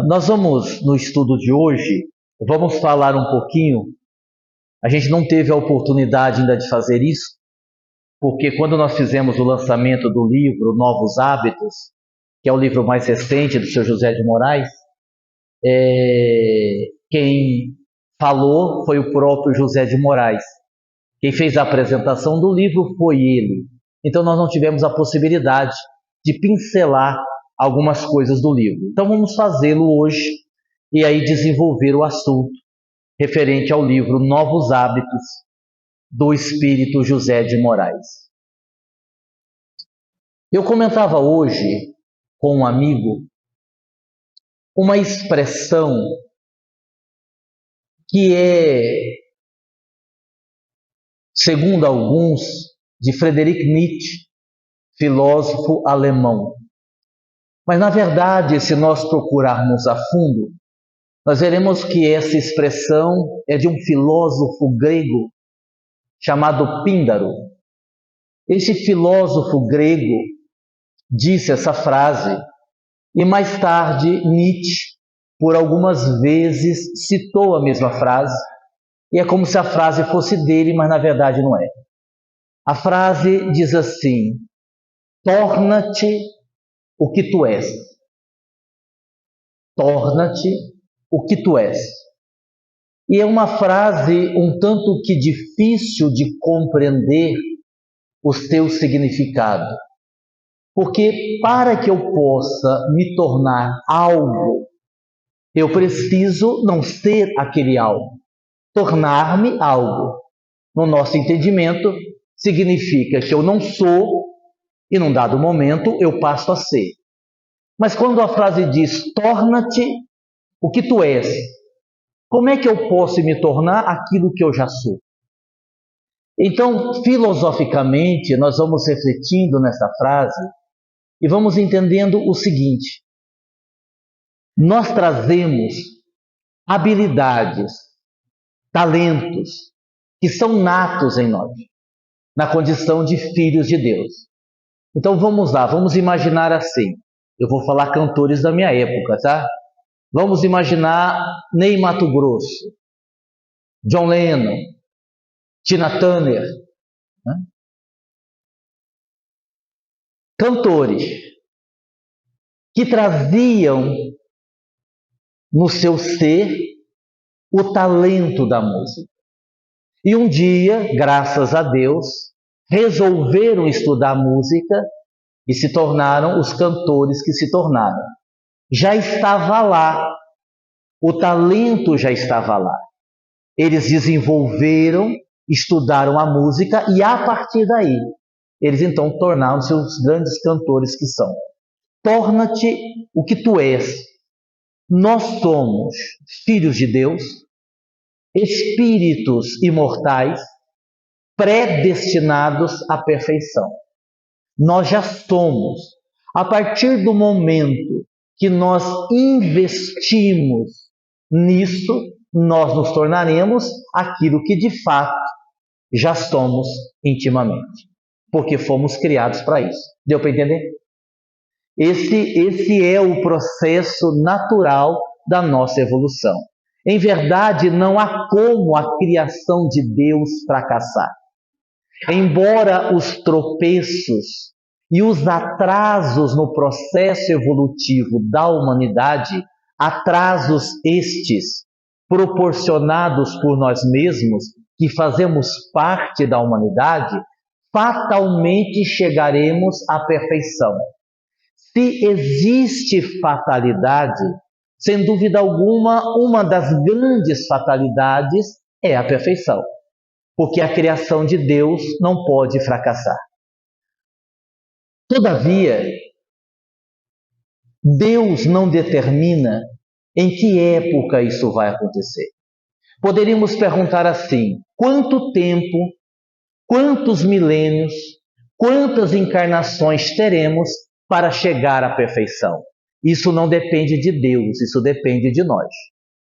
Nós vamos, no estudo de hoje, vamos falar um pouquinho. A gente não teve a oportunidade ainda de fazer isso, porque quando nós fizemos o lançamento do livro Novos Hábitos, que é o livro mais recente do Sr. José de Moraes, quem falou foi o próprio José de Moraes. Quem fez a apresentação do livro foi ele. Então nós não tivemos a possibilidade de pincelar algumas coisas do livro. Então vamos fazê-lo hoje e aí desenvolver o assunto referente ao livro Novos Hábitos do Espírito José de Moraes. Eu comentava hoje com um amigo uma expressão que é, segundo alguns, de Friedrich Nietzsche, filósofo alemão. Mas, na verdade, se nós procurarmos a fundo, nós veremos que essa expressão é de um filósofo grego chamado Píndaro. Esse filósofo grego disse essa frase e mais tarde Nietzsche, por algumas vezes, citou a mesma frase e é como se a frase fosse dele, mas na verdade não é. A frase diz assim: torna-te o que tu és. Torna-te o que tu és. E é uma frase um tanto que difícil de compreender o seu significado. Porque para que eu possa me tornar algo, eu preciso não ser aquele algo. Tornar-me algo, no nosso entendimento, significa que eu não sou e num dado momento eu passo a ser. Mas quando a frase diz torna-te o que tu és, como é que eu posso me tornar aquilo que eu já sou? Então, filosoficamente, nós vamos refletindo nessa frase e vamos entendendo o seguinte: nós trazemos habilidades, talentos que são natos em nós, na condição de filhos de Deus. Então vamos lá, vamos imaginar assim. Eu vou falar cantores da minha época, tá? Vamos imaginar Ney Matogrosso, John Lennon, Tina Turner, né? Cantores que traziam no seu ser o talento da música. E um dia, graças a Deus, resolveram estudar música e se tornaram os cantores que se tornaram. Já estava lá, o talento já estava lá. Eles desenvolveram, estudaram a música e a partir daí, eles então tornaram-se os grandes cantores que são. Torna-te o que tu és. Nós somos filhos de Deus, espíritos imortais, predestinados à perfeição. Nós já somos. A partir do momento que nós investimos nisso, nós nos tornaremos aquilo que de fato já somos intimamente. Porque fomos criados para isso. Deu para entender? Esse é o processo natural da nossa evolução. Em verdade, não há como a criação de Deus fracassar. Embora os tropeços e os atrasos no processo evolutivo da humanidade, atrasos estes proporcionados por nós mesmos, que fazemos parte da humanidade, fatalmente chegaremos à perfeição. Se existe fatalidade, sem dúvida alguma, uma das grandes fatalidades é a perfeição. Porque a criação de Deus não pode fracassar. Todavia, Deus não determina em que época isso vai acontecer. Poderíamos perguntar assim: quanto tempo, quantos milênios, quantas encarnações teremos para chegar à perfeição? Isso não depende de Deus, isso depende de nós.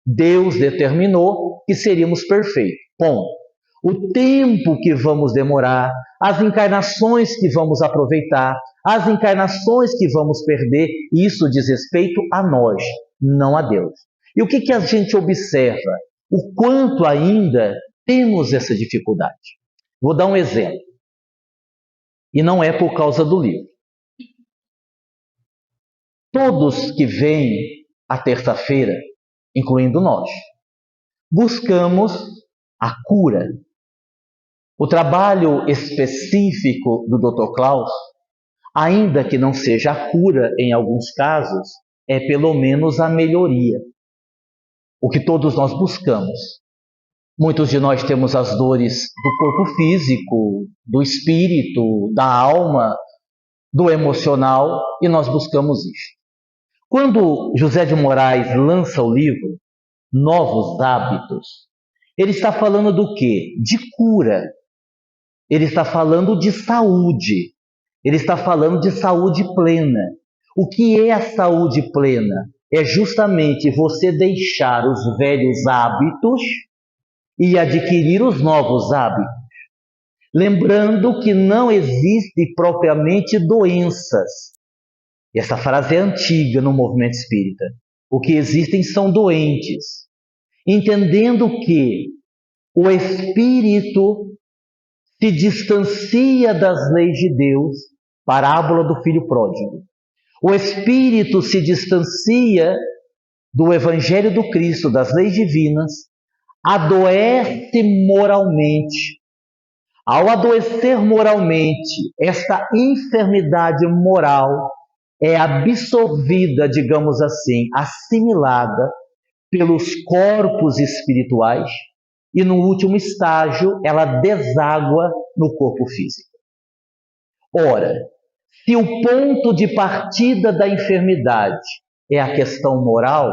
Deus determinou que seríamos perfeitos. Ponto. O tempo que vamos demorar, as encarnações que vamos aproveitar, as encarnações que vamos perder, isso diz respeito a nós. não a Deus. E o que a gente observa? O quanto ainda temos essa dificuldade. Vou dar um exemplo. E não é por causa do livro. Todos que vêm à terça-feira, incluindo nós, buscamos a cura. O trabalho específico do Dr. Klaus, ainda que não seja a cura em alguns casos, é pelo menos a melhoria. O que todos nós buscamos. Muitos de nós temos as dores do corpo físico, do espírito, da alma, do emocional, e nós buscamos isso. Quando José de Moraes lança o livro Novos Hábitos, ele está falando do quê? De cura. Ele está falando de saúde. Ele está falando de saúde plena. O que é a saúde plena? É justamente você deixar os velhos hábitos e adquirir os novos hábitos. Lembrando que não existe propriamente doenças. Essa frase é antiga no movimento espírita. O que existem são doentes. Entendendo que o espírito se distancia das leis de Deus, parábola do filho pródigo. O espírito se distancia do evangelho do Cristo, das leis divinas, adoece moralmente. Ao adoecer moralmente, esta enfermidade moral é absorvida, digamos assim, assimilada pelos corpos espirituais e, no último estágio, ela deságua no corpo físico. Ora, se o ponto de partida da enfermidade é a questão moral,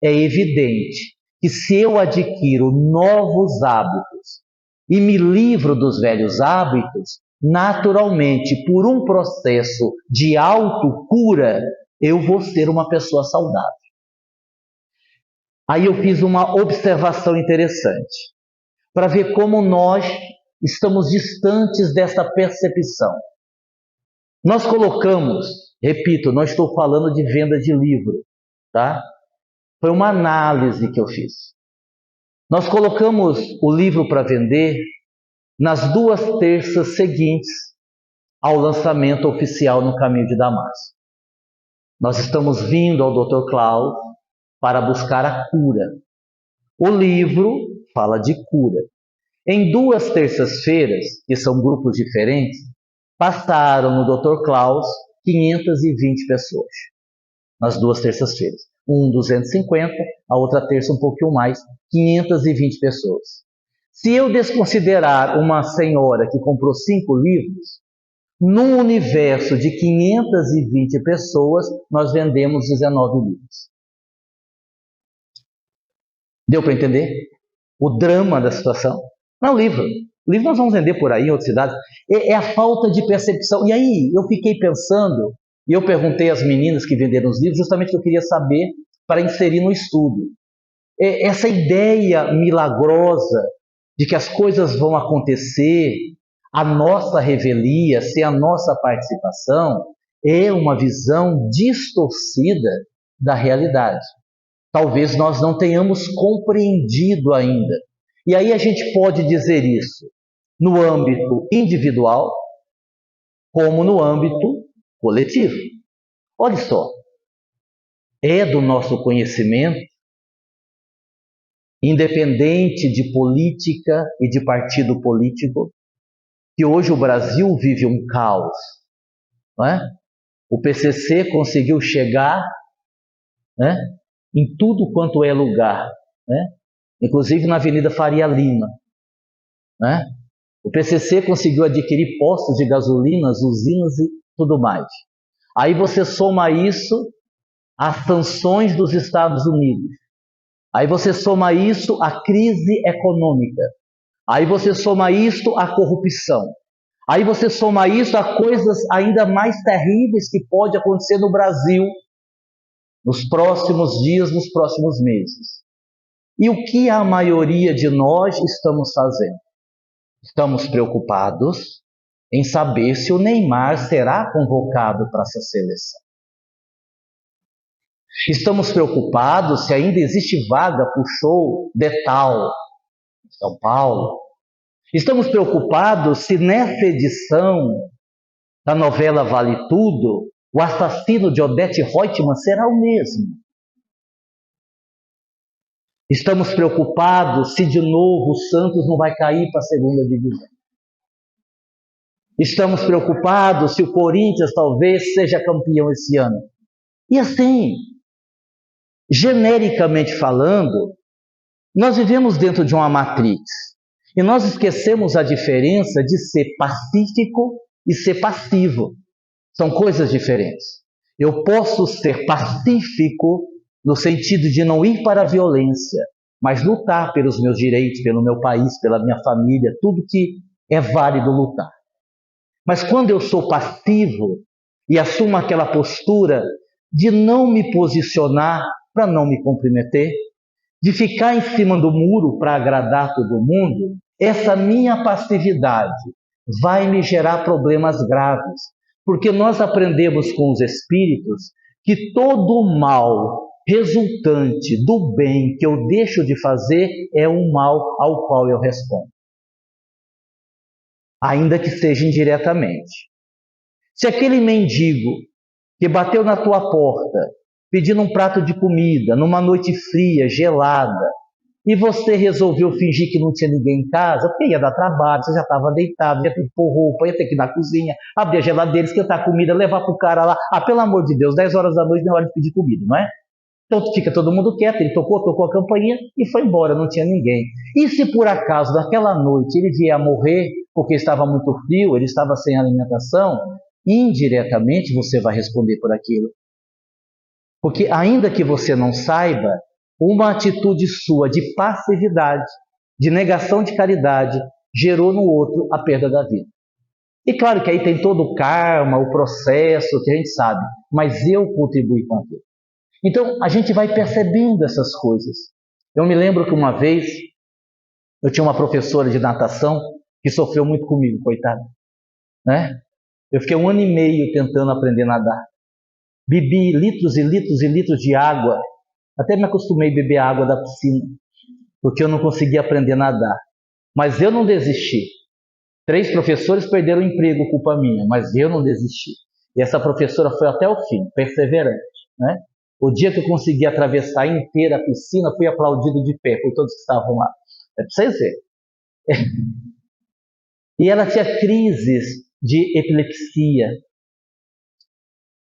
é evidente que se eu adquiro novos hábitos e me livro dos velhos hábitos, naturalmente, por um processo de autocura, eu vou ser uma pessoa saudável. Aí eu fiz uma observação interessante, para ver como nós estamos distantes dessa percepção. Nós colocamos, repito, não estou falando de venda de livro, tá? Foi uma análise que eu fiz. Nós colocamos o livro para vender nas 2 terças seguintes ao lançamento oficial no Caminho de Damasco. Nós estamos vindo ao Dr. Klaus para buscar a cura. O livro fala de cura. Em 2 terças-feiras, que são grupos diferentes, passaram no Dr. Klaus 520 pessoas. Nas 2 terças-feiras. 250, a outra terça um pouquinho mais, 520 pessoas. Se eu desconsiderar uma senhora que comprou 5 livros, num universo de 520 pessoas, nós vendemos 19 livros. Deu para entender? O drama da situação? Não, livro. Livro nós vamos vender por aí em outras cidades. É a falta de percepção. E aí eu fiquei pensando, e eu perguntei às meninas que venderam os livros, justamente o que eu queria saber para inserir no estudo. Essa ideia milagrosa de que as coisas vão acontecer, a nossa revelia, sem a nossa participação, é uma visão distorcida da realidade. Talvez nós não tenhamos compreendido ainda. E aí a gente pode dizer isso no âmbito individual, como no âmbito coletivo. Olha só, é do nosso conhecimento, independente de política e de partido político, que hoje o Brasil vive um caos. Não é? O PCC conseguiu chegar, né, em tudo quanto é lugar, né? Inclusive na Avenida Faria Lima. Né? O PCC conseguiu adquirir postos de gasolinas, usinas e tudo mais. Aí você soma isso às sanções dos Estados Unidos. Aí você soma isso à crise econômica. Aí você soma isso à corrupção. Aí você soma isso a coisas ainda mais terríveis que pode acontecer no Brasil nos próximos dias, nos próximos meses. E o que a maioria de nós estamos fazendo? Estamos preocupados em saber se o Neymar será convocado para essa seleção. Estamos preocupados se ainda existe vaga para o show de tal, em São Paulo. Estamos preocupados se nessa edição da novela Vale Tudo, o assassino de Odete Roitman será o mesmo. Estamos preocupados se de novo o Santos não vai cair para a segunda divisão. Estamos preocupados se o Corinthians talvez seja campeão esse ano. E assim, genericamente falando, nós vivemos dentro de uma matrix. E nós esquecemos a diferença de ser pacífico e ser passivo. São coisas diferentes. Eu posso ser pacífico no sentido de não ir para a violência, mas lutar pelos meus direitos, pelo meu país, pela minha família, tudo que é válido lutar. Mas quando eu sou passivo e assumo aquela postura de não me posicionar para não me comprometer, de ficar em cima do muro para agradar todo mundo, essa minha passividade vai me gerar problemas graves, porque nós aprendemos com os espíritos que todo o mal resultante do bem que eu deixo de fazer é um mal ao qual eu respondo, ainda que seja indiretamente. Se aquele mendigo que bateu na tua porta pedindo um prato de comida numa noite fria, gelada, e você resolveu fingir que não tinha ninguém em casa, porque ia dar trabalho, você já estava deitado, ia ter que pôr roupa, ia ter que ir na cozinha, abrir a geladeira, esquentar a comida, levar para o cara lá. Pelo amor de Deus, 10 horas da noite não é hora de pedir comida, não é? Então fica todo mundo quieto, ele tocou a campainha e foi embora, não tinha ninguém. E se por acaso naquela noite ele vier a morrer porque estava muito frio, ele estava sem alimentação, indiretamente você vai responder por aquilo. Porque ainda que você não saiba, uma atitude sua de passividade, de negação de caridade, gerou no outro a perda da vida. E claro que aí tem todo o karma, o processo que a gente sabe, mas eu contribuí com aquilo. Então a gente vai percebendo essas coisas. Eu me lembro que uma vez eu tinha uma professora de natação que sofreu muito comigo, coitada, né? Eu fiquei 1 ano e meio tentando aprender a nadar. Bebi litros e litros e litros de água. Até me acostumei a beber água da piscina, porque eu não conseguia aprender a nadar. Mas eu não desisti. 3 professores perderam o emprego, culpa minha, mas eu não desisti. E essa professora foi até o fim, perseverante, né? O dia que eu consegui atravessar inteira a piscina, fui aplaudido de pé por todos que estavam lá. É para vocês verem. E ela tinha crises de epilepsia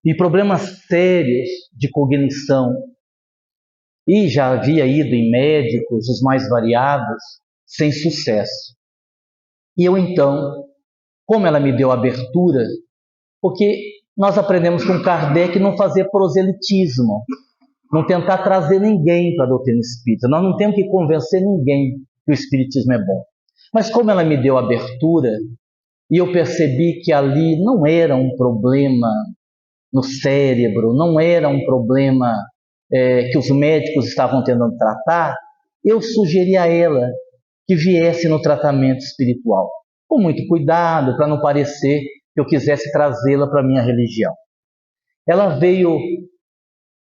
e problemas sérios de cognição. E já havia ido em médicos, os mais variados, sem sucesso. E eu então, como ela me deu abertura, porque nós aprendemos com Kardec não fazer proselitismo, não tentar trazer ninguém para a doutrina espírita. Nós não temos que convencer ninguém que o espiritismo é bom. Mas como ela me deu abertura, e eu percebi que ali não era um problema no cérebro, não era um problema que os médicos estavam tentando tratar, eu sugeri a ela que viesse no tratamento espiritual, com muito cuidado, para não parecer que eu quisesse trazê-la para a minha religião. Ela veio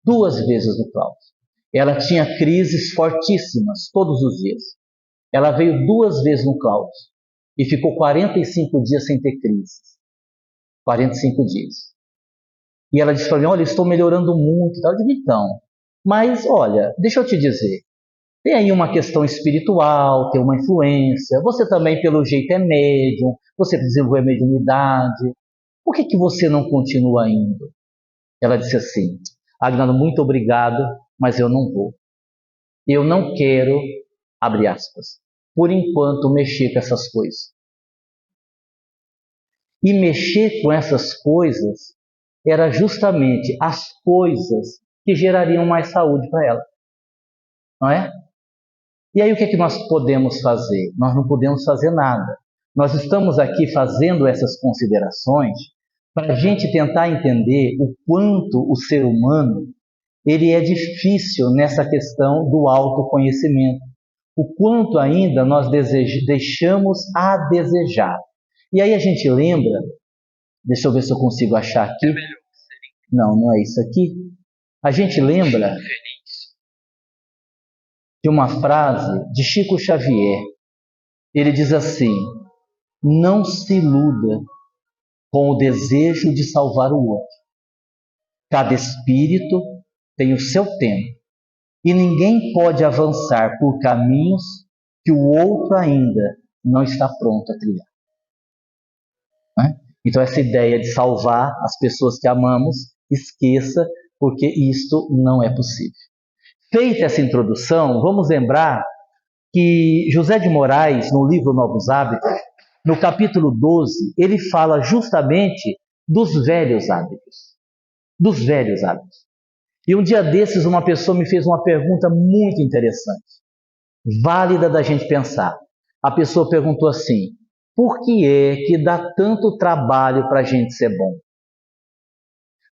2 vezes no Claustro. Ela tinha crises fortíssimas, todos os dias. Ela veio 2 vezes no Claustro e ficou 45 dias sem ter crises. 45 dias. E ela disse para mim, olha, estou melhorando muito. Eu disse, então, mas olha, deixa eu te dizer, tem aí uma questão espiritual, tem uma influência, você também pelo jeito é médium, você desenvolveu a mediunidade, por que você não continua indo? Ela disse assim, Agnaldo, muito obrigado, mas eu não vou. Eu não quero, abre aspas, por enquanto mexer com essas coisas. E mexer com essas coisas era justamente as coisas que gerariam mais saúde para ela. Não é? E aí o que é que nós podemos fazer? Nós não podemos fazer nada. Nós estamos aqui fazendo essas considerações para a gente tentar entender o quanto o ser humano ele é difícil nessa questão do autoconhecimento. O quanto ainda nós deixamos a desejar. E aí a gente lembra, deixa eu ver se eu consigo achar aqui. Não, não é isso aqui. A gente lembra de uma frase de Chico Xavier. Ele diz assim: não se iluda com o desejo de salvar o outro. Cada espírito tem o seu tempo e ninguém pode avançar por caminhos que o outro ainda não está pronto a trilhar. Então essa ideia de salvar as pessoas que amamos, esqueça, porque isto não é possível. Feita essa introdução, vamos lembrar que José de Moraes, no livro Novos Hábitos, no capítulo 12, ele fala justamente dos velhos hábitos. Dos velhos hábitos. E um dia desses, uma pessoa me fez uma pergunta muito interessante, válida da gente pensar. A pessoa perguntou assim: por que é que dá tanto trabalho para a gente ser bom?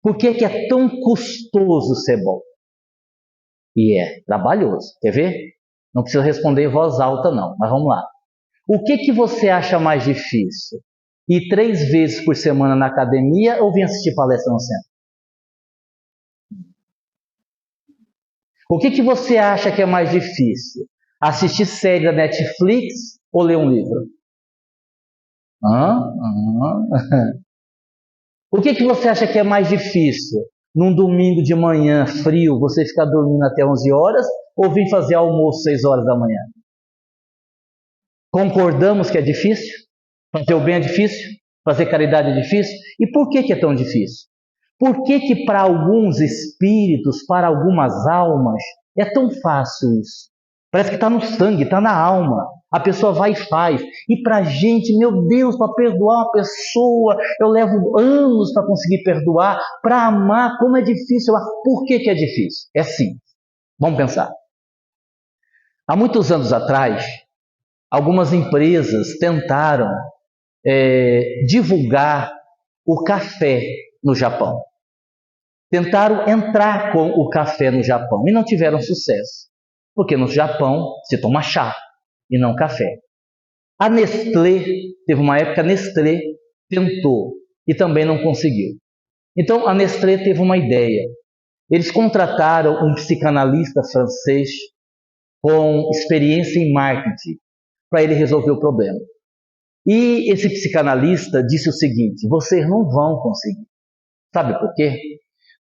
Por que é tão custoso ser bom? E é trabalhoso. Quer ver? Não precisa responder em voz alta, não, mas vamos lá. O que você acha mais difícil? Ir 3 vezes por semana na academia ou vir assistir palestra no centro? O que você acha que é mais difícil? Assistir série da Netflix ou ler um livro? O que você acha que é mais difícil? Num domingo de manhã frio, você ficar dormindo até 11 horas ou vir fazer almoço 6 horas da manhã? Concordamos que é difícil? Fazer o bem é difícil? Fazer caridade é difícil? E por que é tão difícil? Por que para alguns espíritos, para algumas almas, é tão fácil isso? Parece que está no sangue, está na alma. A pessoa vai e faz. E para a gente, meu Deus, para perdoar uma pessoa, eu levo anos para conseguir perdoar. Para amar, como é difícil. Por que é difícil? É simples. Vamos pensar. Há muitos anos atrás, algumas empresas tentaram divulgar o café no Japão. Tentaram entrar com o café no Japão e não tiveram sucesso. Porque no Japão se toma chá e não café. A Nestlé, teve uma época, a Nestlé tentou e também não conseguiu. Então a Nestlé teve uma ideia. Eles contrataram um psicanalista francês com experiência em marketing para ele resolver o problema. E esse psicanalista disse o seguinte: vocês não vão conseguir. Sabe por quê?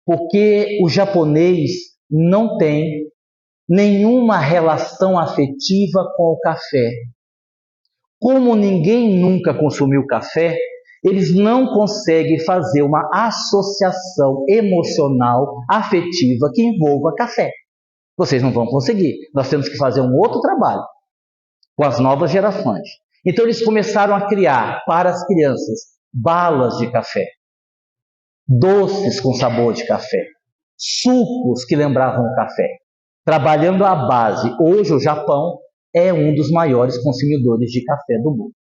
Porque o japonês não tem nenhuma relação afetiva com o café. Como ninguém nunca consumiu café, eles não conseguem fazer uma associação emocional, afetiva que envolva café. Vocês não vão conseguir. Nós temos que fazer um outro trabalho com as novas gerações. Então eles começaram a criar para as crianças balas de café, doces com sabor de café, sucos que lembravam o café, trabalhando a base. Hoje o Japão é um dos maiores consumidores de café do mundo.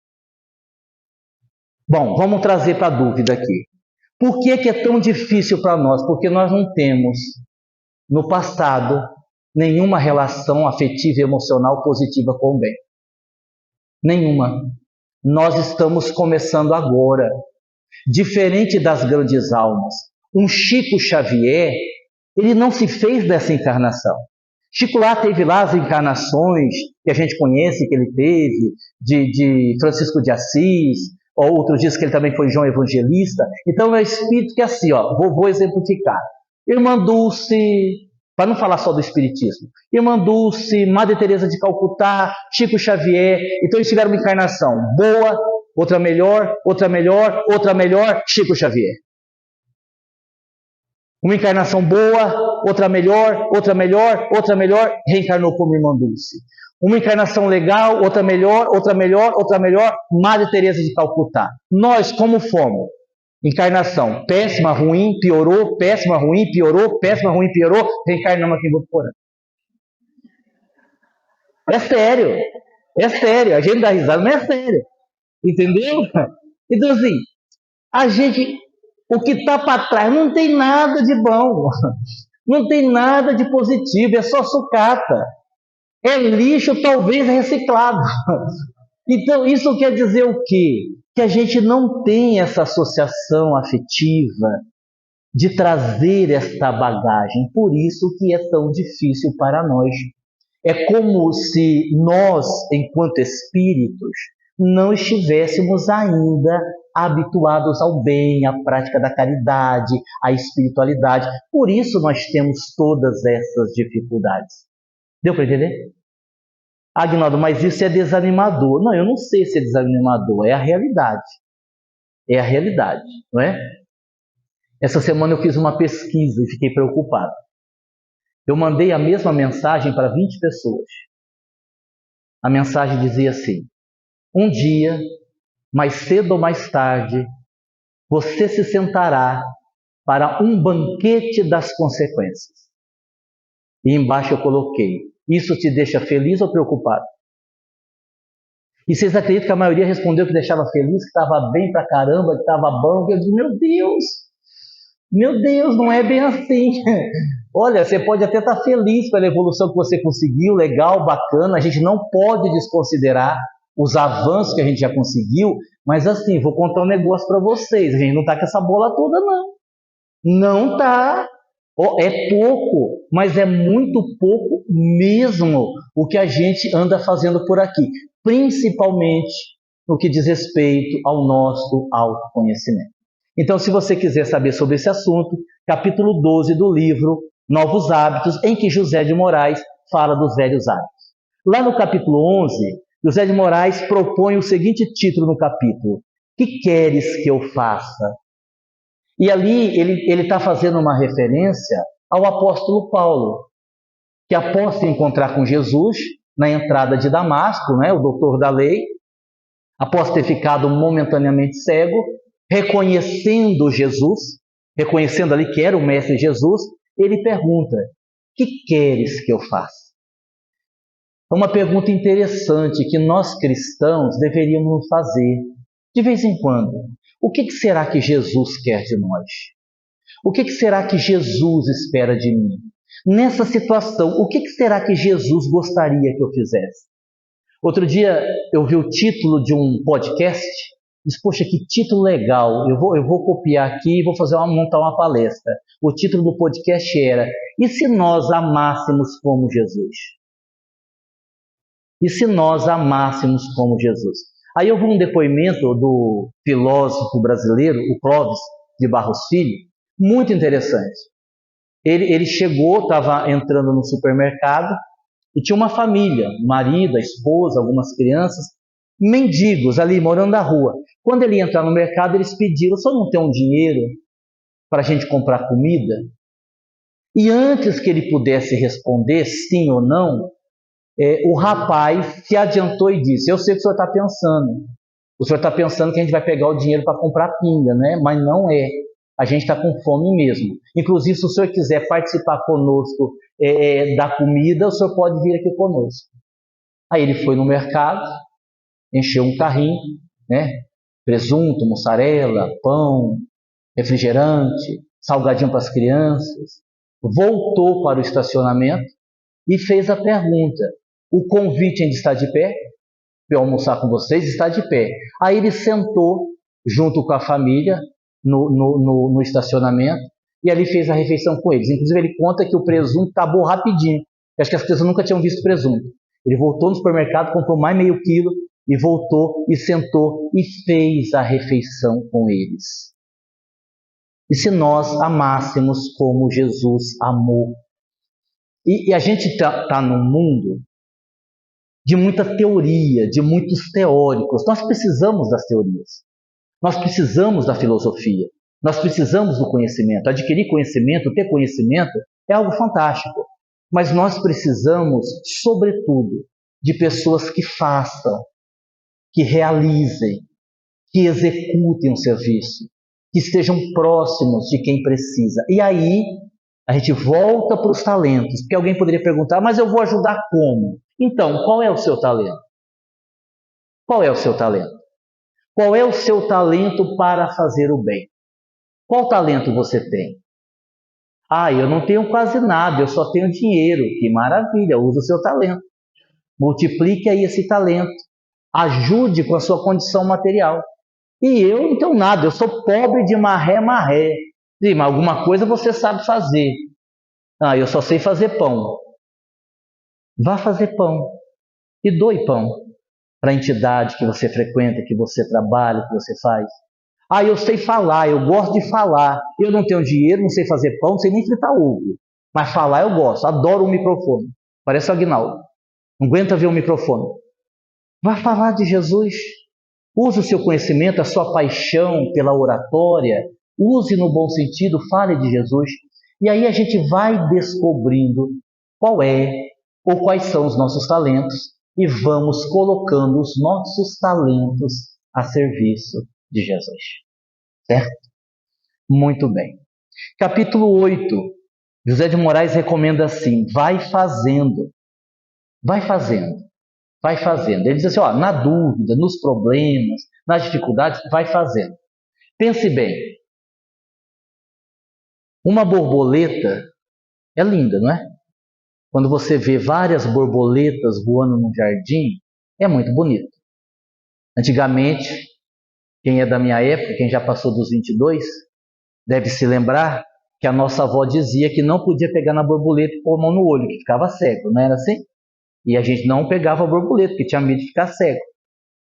Bom, vamos trazer para a dúvida aqui. Por que é tão difícil para nós? Porque nós não temos, no passado, nenhuma relação afetiva e emocional positiva com o bem. Nenhuma. Nós estamos começando agora. Diferente das grandes almas, um Chico Xavier, ele não se fez dessa encarnação. Chico lá teve lá as encarnações que a gente conhece, que ele teve, de Francisco de Assis, ou outros dias que ele também foi João Evangelista. Então é espírito que é assim, vou exemplificar. Irmã Dulce, para não falar só do espiritismo, Irmã Dulce, Madre Teresa de Calcutá, Chico Xavier. Então eles tiveram uma encarnação boa, outra melhor, outra melhor, outra melhor, Chico Xavier. Uma encarnação boa, outra melhor, outra melhor, outra melhor, reencarnou como Irmã Dulce. Uma encarnação legal, outra melhor, outra melhor, outra melhor, Madre Teresa de Calcutá. Nós, como fomos? Encarnação péssima, ruim, piorou, péssima, ruim, piorou, péssima, ruim, piorou, reencarnamos aqui em Votuporã. É sério, a gente dá risada, mas é sério. Entendeu? Então assim, a gente, o que está para trás não tem nada de bom, não tem nada de positivo, é só sucata, é lixo talvez reciclado. Então isso quer dizer o quê? Que a gente não tem essa associação afetiva de trazer esta bagagem. Por isso que é tão difícil para nós. É como se nós, enquanto espíritos, não estivéssemos ainda habituados ao bem, à prática da caridade, à espiritualidade. Por isso nós temos todas essas dificuldades. Deu para entender? Agnaldo, mas isso é desanimador. Não, eu não sei se é desanimador, é a realidade. É a realidade, não é? Essa semana eu fiz uma pesquisa e fiquei preocupado. Eu mandei a mesma mensagem para 20 pessoas. A mensagem dizia assim: um dia, mais cedo ou mais tarde, você se sentará para um banquete das consequências. E embaixo eu coloquei: isso te deixa feliz ou preocupado? E vocês acreditam que a maioria respondeu que deixava feliz, que estava bem pra caramba, que estava bom? Eu disse: meu Deus, não é bem assim. Olha, você pode até estar feliz pela evolução que você conseguiu, legal, bacana, a gente não pode desconsiderar os avanços que a gente já conseguiu, mas assim, vou contar um negócio para vocês, a gente não está com essa bola toda não. Não está. É pouco, mas é muito pouco mesmo o que a gente anda fazendo por aqui, principalmente no que diz respeito ao nosso autoconhecimento. Então, se você quiser saber sobre esse assunto, capítulo 12 do livro Novos Hábitos, em que José de Moraes fala dos velhos hábitos. Lá no capítulo 11, José de Moraes propõe o seguinte título no capítulo: que queres que eu faça? E ali ele está fazendo uma referência ao apóstolo Paulo, que após se encontrar com Jesus na entrada de Damasco, né, o doutor da lei, após ter ficado momentaneamente cego, reconhecendo Jesus, reconhecendo ali que era o Mestre Jesus, ele pergunta: que queres que eu faça? É uma pergunta interessante que nós cristãos deveríamos fazer de vez em quando. O que será que Jesus quer de nós? O que será que Jesus espera de mim? Nessa situação, o que será que Jesus gostaria que eu fizesse? Outro dia eu vi o título de um podcast, disse: poxa, que título legal, eu vou copiar aqui e vou montar uma palestra. O título do podcast era: e se nós amássemos como Jesus? E se nós amássemos como Jesus? Aí eu vi um depoimento do filósofo brasileiro, o Clóvis de Barros Filho, muito interessante. Ele chegou, estava entrando no supermercado e tinha uma família, o marido, a esposa, algumas crianças, mendigos ali, morando na rua. Quando ele ia entrar no mercado, eles pediram: só não tem um dinheiro para a gente comprar comida? E antes que ele pudesse responder sim ou não, o rapaz se adiantou e disse: eu sei o que o senhor está pensando. O senhor está pensando que a gente vai pegar o dinheiro para comprar pinga, né? Mas não é. A gente está com fome mesmo. Inclusive, se o senhor quiser participar conosco da comida, o senhor pode vir aqui conosco. Aí ele foi no mercado, encheu um carrinho, né? Presunto, mussarela, pão, refrigerante, salgadinho para as crianças. Voltou para o estacionamento e fez a pergunta: o convite ainda está de pé? Para eu almoçar com vocês? Está de pé. Aí ele sentou junto com a família no estacionamento e ali fez a refeição com eles. Inclusive ele conta que o presunto acabou rapidinho. Eu acho que as pessoas nunca tinham visto presunto. Ele voltou no supermercado, comprou mais meio quilo e voltou e sentou e fez a refeição com eles. E se nós amássemos como Jesus amou? E a gente está num mundo de muita teoria, de muitos teóricos. Nós precisamos das teorias. Nós precisamos da filosofia. Nós precisamos do conhecimento. Adquirir conhecimento, ter conhecimento é algo fantástico. Mas nós precisamos, sobretudo, de pessoas que façam, que realizem, que executem um serviço, que estejam próximos de quem precisa. E aí a gente volta para os talentos, porque alguém poderia perguntar: mas eu vou ajudar como? Então, qual é o seu talento? Qual é o seu talento? Qual é o seu talento para fazer o bem? Qual talento você tem? Ah, eu não tenho quase nada, eu só tenho dinheiro. Que maravilha, use o seu talento. Multiplique aí esse talento. Ajude com a sua condição material. E eu não tenho nada, eu sou pobre de marré. Sim, mas alguma coisa você sabe fazer. Ah, eu só sei fazer pão. Vá fazer pão e doe pão para a entidade que você frequenta, que você trabalha, que você faz. Ah, eu sei falar, eu gosto de falar. Eu não tenho dinheiro, não sei fazer pão, não sei nem fritar ovo. Mas falar eu gosto, adoro o microfone. Parece o Aguinaldo. Não aguenta ver o microfone. Vá falar de Jesus. Use o seu conhecimento, a sua paixão pela oratória. Use no bom sentido, fale de Jesus. E aí a gente vai descobrindo qual é ou quais são os nossos talentos e vamos colocando os nossos talentos a serviço de Jesus. Certo? Muito bem. Capítulo 8. José de Moraes recomenda assim: vai fazendo. Vai fazendo. Vai fazendo. Ele diz assim, ó, na dúvida, nos problemas, nas dificuldades, vai fazendo. Pense bem. Uma borboleta é linda, não é? Quando você vê várias borboletas voando num jardim, é muito bonito. Antigamente, quem é da minha época, quem já passou dos 22, deve se lembrar que a nossa avó dizia que não podia pegar na borboleta e pôr a mão no olho, que ficava cego, não era assim? E a gente não pegava a borboleta, porque tinha medo de ficar cego.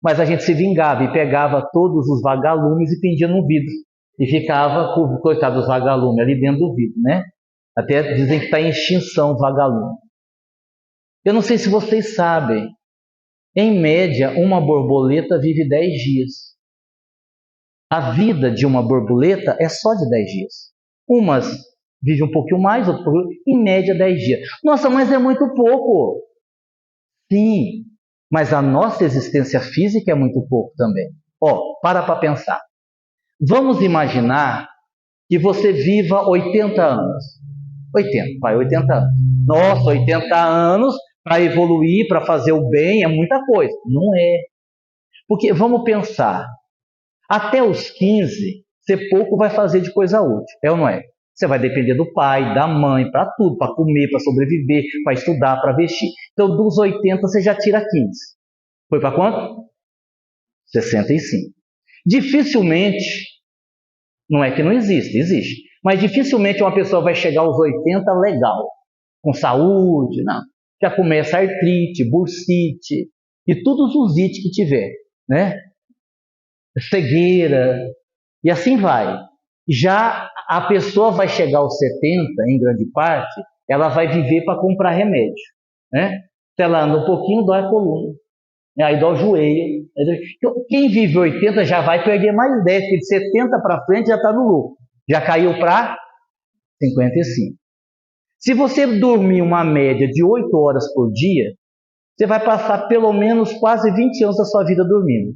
Mas a gente se vingava e pegava todos os vagalumes e pendia no vidro. E ficava, coitado dos vagalumes, ali dentro do vidro, né? Até dizem que está em extinção o vagalume. Eu não sei se vocês sabem, em média, uma borboleta vive 10 dias. A vida de uma borboleta é só de 10 dias. Umas vivem um pouquinho mais, outras, em média, 10 dias. Nossa, mas é muito pouco. Sim, mas a nossa existência física é muito pouco também. Ó, para pensar. Vamos imaginar que você viva 80 anos. 80 anos. Nossa, 80 anos para evoluir, para fazer o bem, é muita coisa. Não é. Porque vamos pensar, até os 15, você pouco vai fazer de coisa útil, é ou não é? Você vai depender do pai, da mãe, para tudo, para comer, para sobreviver, para estudar, para vestir. Então, dos 80, você já tira 15. Foi para quanto? 65. Dificilmente, não é que não existe, existe. Mas dificilmente uma pessoa vai chegar aos 80 legal, com saúde, não. Já começa artrite, bursite e todos os ites que tiver, né? Cegueira, e assim vai. Já a pessoa vai chegar aos 70, em grande parte, ela vai viver para comprar remédio, né? Se ela anda um pouquinho, dói a coluna, aí dói o joelho. Quem vive 80 já vai perder mais 10, porque de 70 para frente já está no lucro. Já caiu para 55. Se você dormir uma média de 8 horas por dia, você vai passar pelo menos quase 20 anos da sua vida dormindo.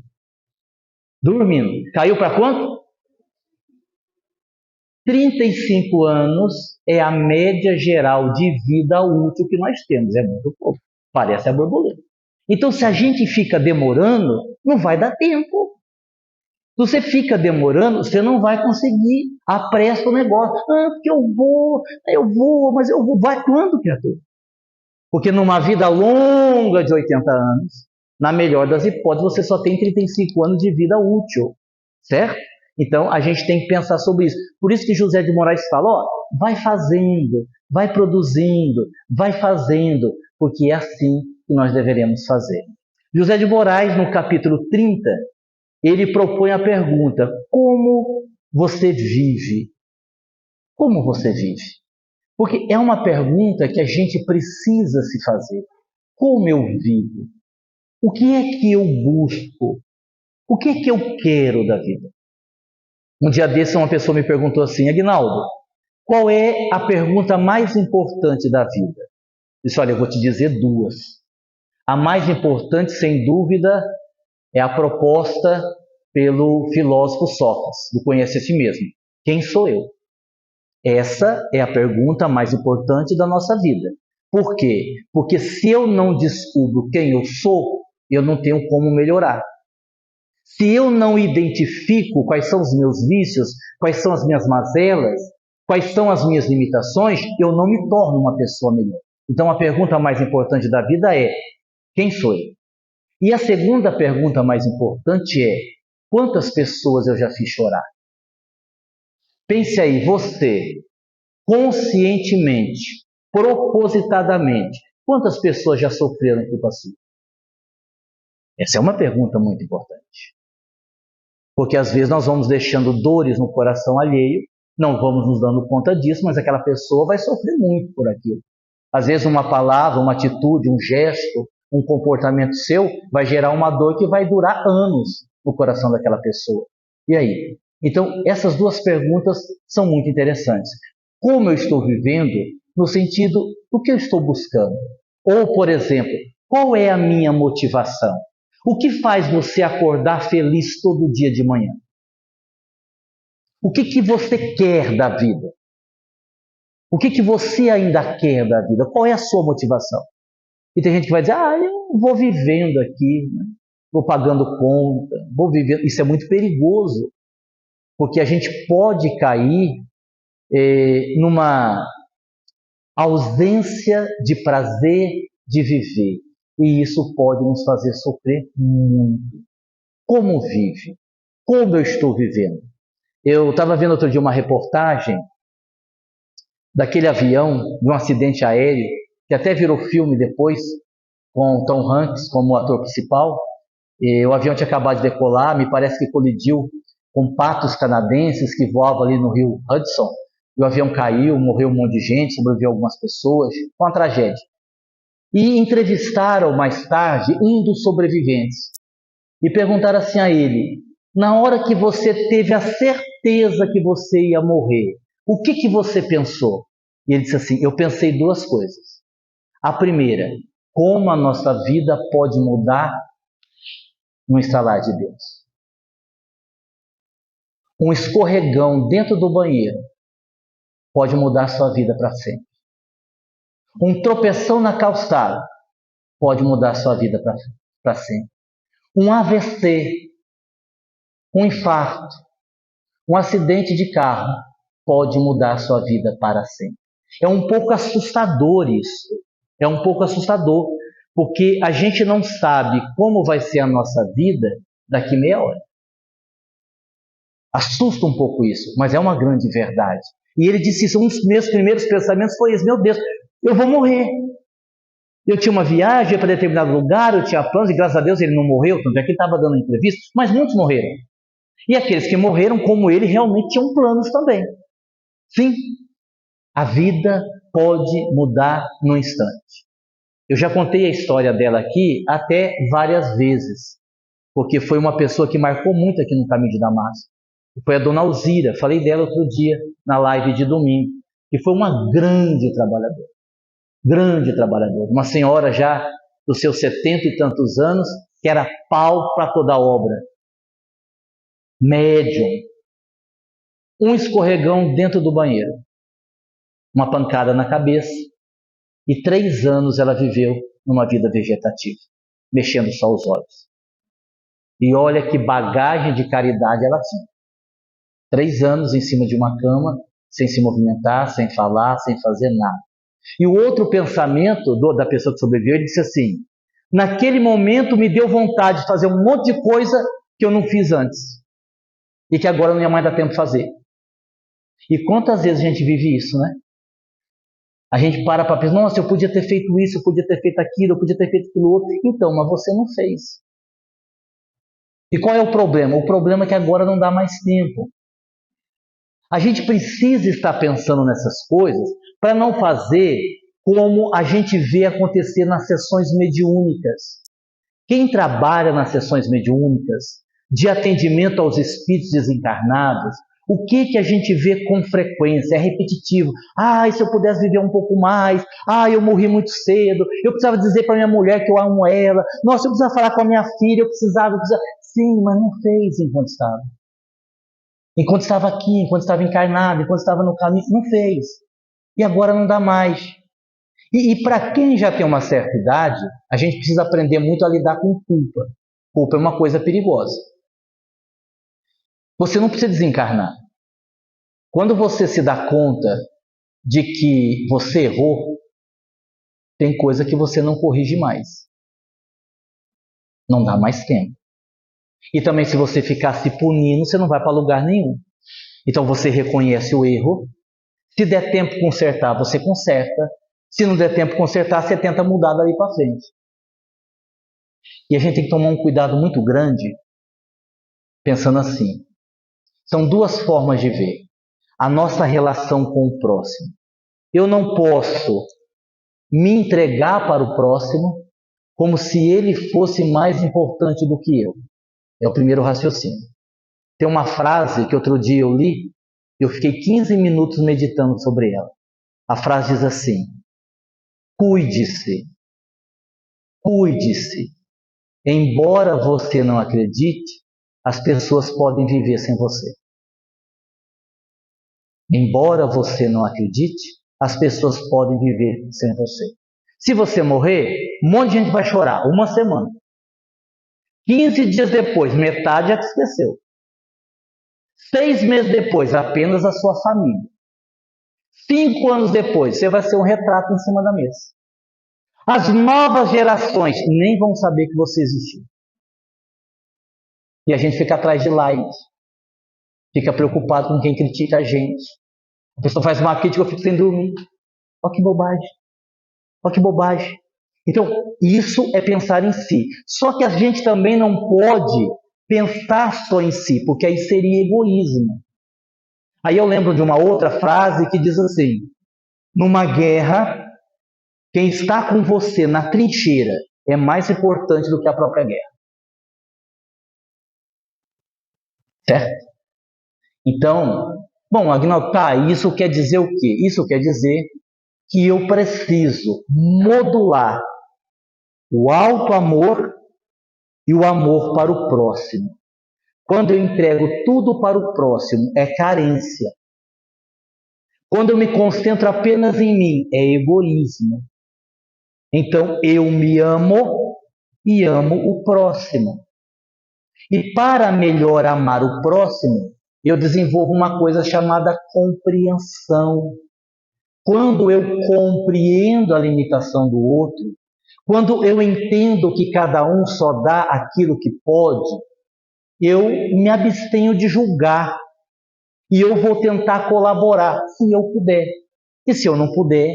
Dormindo. Caiu para quanto? 35 anos é a média geral de vida útil que nós temos. É muito pouco. Parece a borboleta. Então, se a gente fica demorando, não vai dar tempo. Se você fica demorando, você não vai conseguir. Apressa o negócio. Ah, porque eu vou, mas eu vou. Vai quando, criatura? Porque numa vida longa de 80 anos, na melhor das hipóteses, você só tem 35 anos de vida útil. Certo? Então, a gente tem que pensar sobre isso. Por isso que José de Moraes fala, ó, vai fazendo, vai produzindo, vai fazendo, porque é assim que nós deveremos fazer. José de Moraes, no capítulo 30, ele propõe a pergunta, como você vive? Como você vive? Porque é uma pergunta que a gente precisa se fazer. Como eu vivo? O que é que eu busco? O que é que eu quero da vida? Um dia desse, uma pessoa me perguntou assim, Aguinaldo, qual é a pergunta mais importante da vida? Eu disse, olha, eu vou te dizer duas. A mais importante, sem dúvida, é a proposta pelo filósofo Sócrates, do Conhece a Si Mesmo. Quem sou eu? Essa é a pergunta mais importante da nossa vida. Por quê? Porque se eu não descubro quem eu sou, eu não tenho como melhorar. Se eu não identifico quais são os meus vícios, quais são as minhas mazelas, quais são as minhas limitações, eu não me torno uma pessoa melhor. Então a pergunta mais importante da vida é, quem sou eu? E a segunda pergunta mais importante é, quantas pessoas eu já fiz chorar? Pense aí, você, conscientemente, propositadamente, quantas pessoas já sofreram culpa sua? Essa é uma pergunta muito importante. Porque às vezes nós vamos deixando dores no coração alheio, não vamos nos dando conta disso, mas aquela pessoa vai sofrer muito por aquilo. Às vezes uma palavra, uma atitude, um gesto, um comportamento seu vai gerar uma dor que vai durar anos no coração daquela pessoa. E aí? Então, essas duas perguntas são muito interessantes. Como eu estou vivendo no sentido do que eu estou buscando? Ou, por exemplo, qual é a minha motivação? O que faz você acordar feliz todo dia de manhã? O que você quer da vida? O que você ainda quer da vida? Qual é a sua motivação? E tem gente que vai dizer, eu vou vivendo aqui, né? Vou pagando conta, vou vivendo. Isso é muito perigoso, porque a gente pode cair numa ausência de prazer de viver. E isso pode nos fazer sofrer muito. Como vive? Como eu estou vivendo? Eu estava vendo outro dia uma reportagem daquele avião, de um acidente aéreo, que até virou filme depois, com Tom Hanks como ator principal. E o avião tinha acabado de decolar, me parece que colidiu com patos canadenses que voavam ali no rio Hudson. E o avião caiu, morreu um monte de gente, sobreviveu algumas pessoas. Foi uma tragédia. E entrevistaram mais tarde um dos sobreviventes. E perguntaram assim a ele, na hora que você teve a certeza que você ia morrer, o que você pensou? E ele disse assim, eu pensei duas coisas. A primeira, como a nossa vida pode mudar no estalar de Deus. Um escorregão dentro do banheiro pode mudar sua vida para sempre. Um tropeção na calçada pode mudar sua vida para sempre. Um AVC, um infarto, um acidente de carro pode mudar sua vida para sempre. É um pouco assustador isso. É um pouco assustador, porque a gente não sabe como vai ser a nossa vida daqui meia hora. Assusta um pouco isso, mas é uma grande verdade. E ele disse isso, um dos meus primeiros pensamentos foi esse, meu Deus, eu vou morrer. Eu tinha uma viagem para determinado lugar, eu tinha planos, e graças a Deus ele não morreu, tanto é que ele estava dando entrevista, mas muitos morreram. E aqueles que morreram, como ele, realmente tinham planos também. Sim, a vida pode mudar no instante. Eu já contei a história dela aqui até várias vezes, porque foi uma pessoa que marcou muito aqui no caminho de Damasco. Foi a dona Alzira, falei dela outro dia na live de domingo, que foi uma grande trabalhadora, uma senhora já dos seus 70 e tantos anos, que era pau para toda obra, médium, um escorregão dentro do banheiro, uma pancada na cabeça, e 3 anos ela viveu numa vida vegetativa, mexendo só os olhos. E olha que bagagem de caridade ela tinha. 3 anos em cima de uma cama, sem se movimentar, sem falar, sem fazer nada. E o outro pensamento da pessoa que sobreviveu, ele disse assim, naquele momento me deu vontade de fazer um monte de coisa que eu não fiz antes. E que agora não ia mais dar tempo de fazer. E quantas vezes a gente vive isso, né? A gente para pensar, nossa, eu podia ter feito isso, eu podia ter feito aquilo, eu podia ter feito aquilo outro. Então, mas você não fez. E qual é o problema? O problema é que agora não dá mais tempo. A gente precisa estar pensando nessas coisas para não fazer como a gente vê acontecer nas sessões mediúnicas. Quem trabalha nas sessões mediúnicas, de atendimento aos espíritos desencarnados, o que a gente vê com frequência? É repetitivo. Se eu pudesse viver um pouco mais. Eu morri muito cedo. Eu precisava dizer para minha mulher que eu amo ela. Nossa, eu precisava falar com a minha filha. Eu precisava. Sim, mas não fez enquanto estava. Enquanto estava aqui, enquanto estava encarnado, enquanto estava no caminho, não fez. E agora não dá mais. E para quem já tem uma certa idade, a gente precisa aprender muito a lidar com culpa. Culpa é uma coisa perigosa. Você não precisa desencarnar. Quando você se dá conta de que você errou, tem coisa que você não corrige mais. Não dá mais tempo. E também se você ficar se punindo, você não vai para lugar nenhum. Então você reconhece o erro. Se der tempo de consertar, você conserta. Se não der tempo de consertar, você tenta mudar dali para frente. E a gente tem que tomar um cuidado muito grande, pensando assim. São duas formas de ver a nossa relação com o próximo. Eu não posso me entregar para o próximo como se ele fosse mais importante do que eu. É o primeiro raciocínio. Tem uma frase que outro dia eu li, eu fiquei 15 minutos meditando sobre ela. A frase diz assim: cuide-se, cuide-se. Embora você não acredite, as pessoas podem viver sem você. Embora você não acredite, as pessoas podem viver sem você. Se você morrer, um monte de gente vai chorar, uma semana. 15 dias depois, metade já te esqueceu. 6 meses depois, apenas a sua família. 5 anos depois, você vai ser um retrato em cima da mesa. As novas gerações nem vão saber que você existiu. E a gente fica atrás de likes. Fica preocupado com quem critica a gente. A pessoa faz uma crítica, eu fico sem dormir. Olha que bobagem. Olha que bobagem. Então, isso é pensar em si. Só que a gente também não pode pensar só em si, porque aí seria egoísmo. Aí eu lembro de uma outra frase que diz assim: numa guerra, quem está com você na trincheira é mais importante do que a própria guerra. Certo? Então, bom, Agnaldo, tá, isso quer dizer o quê? Isso quer dizer que eu preciso modular o alto amor e o amor para o próximo. Quando eu entrego tudo para o próximo, é carência. Quando eu me concentro apenas em mim, é egoísmo. Então, eu me amo e amo o próximo. E para melhor amar o próximo, eu desenvolvo uma coisa chamada compreensão. Quando eu compreendo a limitação do outro, quando eu entendo que cada um só dá aquilo que pode, eu me abstenho de julgar e eu vou tentar colaborar, se eu puder. E se eu não puder,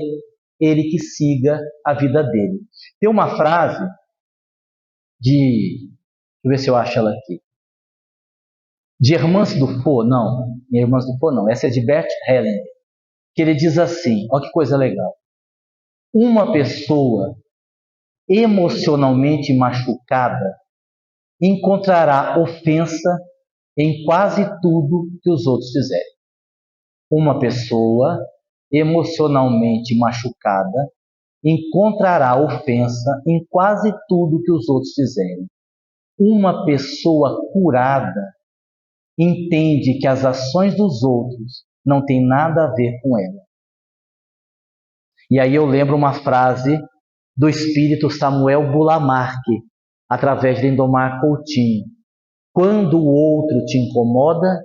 ele que siga a vida dele. Tem uma frase deixa eu ver se eu acho ela aqui, de Hermance Dufour, não, Hermance Dufour não, essa é de Bert Hellinger, que ele diz assim, olha que coisa legal: uma pessoa emocionalmente machucada encontrará ofensa em quase tudo que os outros fizerem. Uma pessoa emocionalmente machucada encontrará ofensa em quase tudo que os outros fizerem. Uma pessoa curada entende que as ações dos outros não têm nada a ver com ela. E aí eu lembro uma frase do espírito Samuel Bulamarque, através de Lindomar Coutinho: quando o outro te incomoda,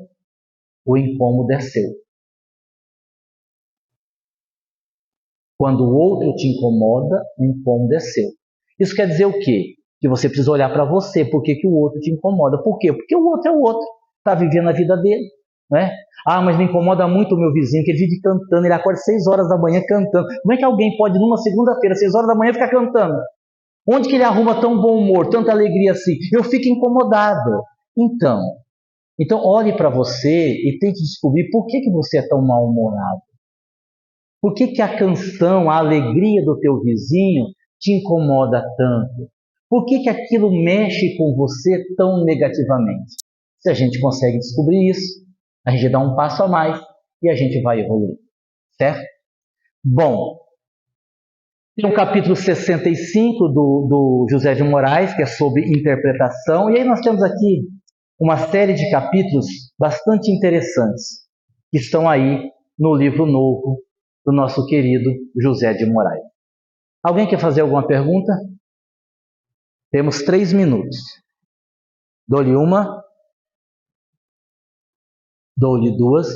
o incômodo é seu. Quando o outro te incomoda, o incômodo é seu. Isso quer dizer o quê? Que você precisa olhar para você. Por que o outro te incomoda? Por quê? Porque o outro é o outro. Está vivendo a vida dele. Né? Ah, mas me incomoda muito o meu vizinho, que ele vive cantando, ele acorda 6 horas da manhã cantando. Como é que alguém pode, numa segunda-feira, 6 horas da manhã, ficar cantando? Onde que ele arruma tão bom humor, tanta alegria assim? Eu fico incomodado. Então olhe para você e tente descobrir por que você é tão mal-humorado. Por que a canção, a alegria do teu vizinho te incomoda tanto? Por que aquilo mexe com você tão negativamente? Se a gente consegue descobrir isso, a gente dá um passo a mais e a gente vai evoluir. Certo? Bom, tem o capítulo 65 do José de Moraes, que é sobre interpretação, e aí nós temos aqui uma série de capítulos bastante interessantes, que estão aí no livro novo do nosso querido José de Moraes. Alguém quer fazer alguma pergunta? Temos 3 minutos. Dou-lhe uma. Dou-lhe 2.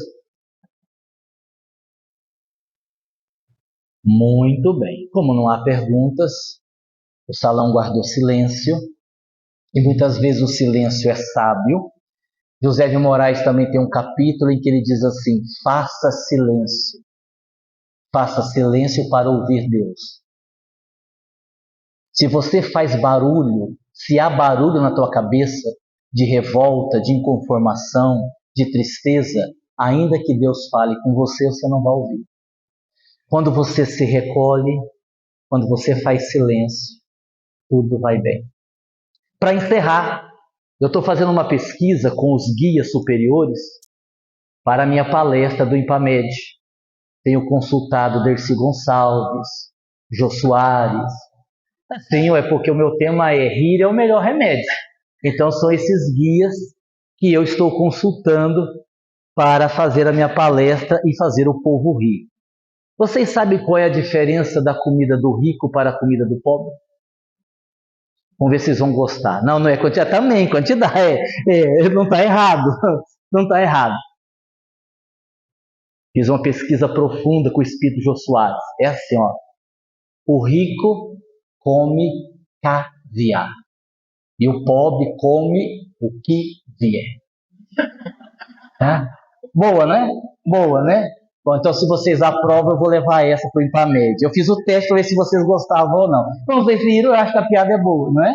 Muito bem. Como não há perguntas, o salão guardou silêncio. E muitas vezes o silêncio é sábio. José de Moraes também tem um capítulo em que ele diz assim: faça silêncio. Faça silêncio para ouvir Deus. Se você faz barulho, se há barulho na tua cabeça, de revolta, de inconformação, de tristeza, ainda que Deus fale com você, você não vai ouvir. Quando você se recolhe, quando você faz silêncio, tudo vai bem. Para encerrar, eu estou fazendo uma pesquisa com os guias superiores para a minha palestra do IMPAMED. Tenho consultado Dercy Gonçalves, Jô Soares. Sim, é porque o meu tema é rir é o melhor remédio. Então são esses guias que eu estou consultando para fazer a minha palestra e fazer o povo rir. Vocês sabem qual é a diferença da comida do rico para a comida do pobre? Vamos ver se vocês vão gostar. Não é quantidade, também, quantidade. Não está errado. Não está errado. Fiz uma pesquisa profunda com o espírito Jô Soares. É assim, ó. O rico come caviar. E o pobre come o que vier. Tá? Boa, né? Boa, né? Bom, então se vocês aprovam, eu vou levar essa para o IMPAMED. Eu fiz o teste para ver se vocês gostavam ou não. Então vocês viram, eu acho que a piada é boa, não é?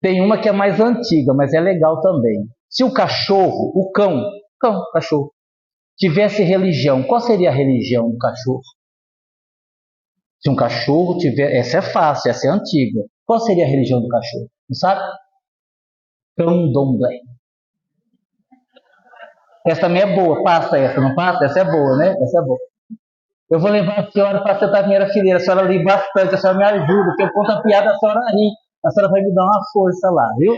Tem uma que é mais antiga, mas é legal também. Se o cachorro, cachorro, tivesse religião, qual seria a religião do cachorro? Se um cachorro tiver... Essa é fácil, essa é antiga. Qual seria a religião do cachorro? Não sabe? Candomblé. Essa também é boa. Passa essa, não passa? Essa é boa, né? Essa é boa. Eu vou levar a senhora para sentar na primeira fileira. A senhora ri bastante, a senhora me ajuda. Porque eu conto a piada, a senhora ri. A senhora vai me dar uma força lá, viu?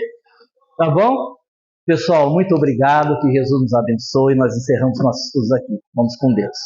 Tá bom? Pessoal, muito obrigado. Que Jesus nos abençoe. Nós encerramos nossos estudos aqui. Vamos com Deus.